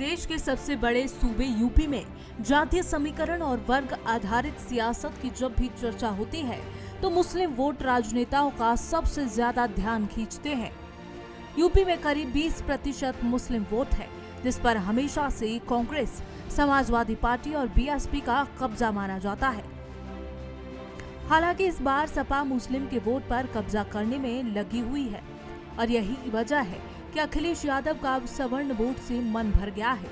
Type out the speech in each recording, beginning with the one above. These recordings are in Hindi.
देश के सबसे बड़े सूबे यूपी में जातीय समीकरण और वर्ग आधारित सियासत की जब भी चर्चा होती है तो मुस्लिम वोट राजनेताओं का सबसे ज्यादा ध्यान खींचते हैं। यूपी में करीब 20% मुस्लिम वोट है, जिस पर हमेशा से कांग्रेस, समाजवादी पार्टी और बीएसपी का कब्जा माना जाता है। हालांकि इस बार सपा मुस्लिम के वोट पर कब्जा करने में लगी हुई है और यही वजह है कि अखिलेश यादव का अब सवर्ण वोट से मन भर गया है।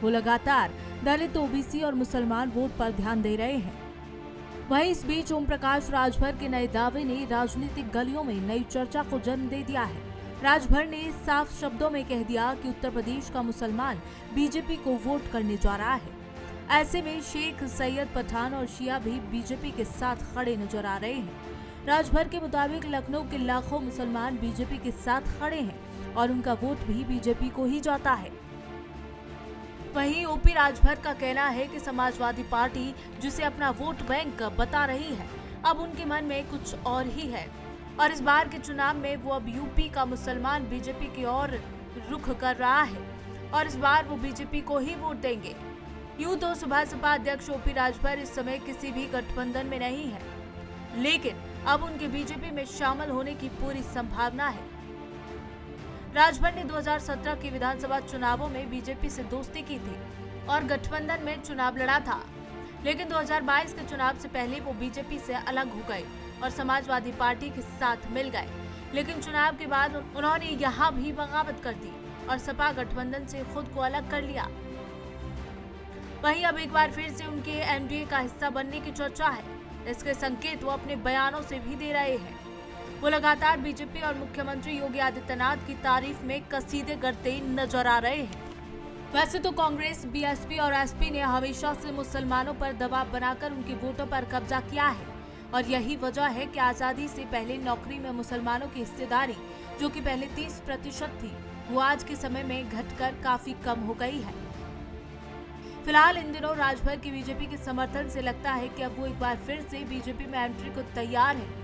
वो लगातार दलित, ओबीसी और मुसलमान वोट पर ध्यान दे रहे हैं। वहीं इस बीच ओम प्रकाश राजभर के नए दावे ने राजनीतिक गलियों में नई चर्चा को जन्म दे दिया है। राजभर ने साफ शब्दों में कह दिया कि उत्तर प्रदेश का मुसलमान बीजेपी को वोट करने जा रहा है। ऐसे में शेख सैयद पठान और शिया भी बीजेपी के साथ खड़े नजर आ रहे हैं। राजभर के मुताबिक लखनऊ के लाखों मुसलमान बीजेपी के साथ खड़े हैं और उनका वोट भी बीजेपी को ही जाता है। वहीं ओपी राजभर का कहना है कि समाजवादी पार्टी जिसे अपना वोट बैंक बता रही है, अब उनके मन में कुछ और ही है और इस बार के चुनाव में वो अब यूपी का मुसलमान बीजेपी की ओर रुख कर रहा है और इस बार वो बीजेपी को ही वोट देंगे। यूं तो सुबह सपा अध्यक्ष ओपी राजभर इस समय किसी भी गठबंधन में नहीं है, लेकिन अब उनके बीजेपी में शामिल होने की पूरी संभावना है। राजभर ने 2017 के विधानसभा चुनावों में बीजेपी से दोस्ती की थी और गठबंधन में चुनाव लड़ा था, लेकिन 2022 के चुनाव से पहले वो बीजेपी से अलग हो गए और समाजवादी पार्टी के साथ मिल गए। लेकिन चुनाव के बाद उन्होंने यहाँ भी बगावत कर दी और सपा गठबंधन से खुद को अलग कर लिया। वहीं अब एक बार फिर से उनके एनडीए का हिस्सा बनने की चर्चा है। इसके संकेत वो अपने बयानों से भी दे रहे हैं। वो लगातार बीजेपी और मुख्यमंत्री योगी आदित्यनाथ की तारीफ में कसीदे करते नजर आ रहे हैं। वैसे तो कांग्रेस, बीएसपी और एसपी ने हमेशा से मुसलमानों पर दबाव बनाकर उनके वोटों पर कब्जा किया है और यही वजह है कि आजादी से पहले नौकरी में मुसलमानों की हिस्सेदारी, जो कि पहले 30% थी, वो आज के समय में घटकर काफी कम हो गई है। फिलहाल इन दिनों राजभर की बीजेपी के समर्थन से लगता है कि अब वो एक बार फिर से बीजेपी में एंट्री को तैयार है।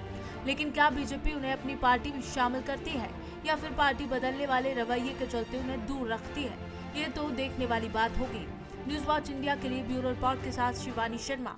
लेकिन क्या बीजेपी उन्हें अपनी पार्टी में शामिल करती है या फिर पार्टी बदलने वाले रवैये के चलते उन्हें दूर रखती है, ये तो देखने वाली बात होगी। न्यूज़ वॉच इंडिया के लिए ब्यूरो रिपोर्ट के साथ शिवानी शर्मा।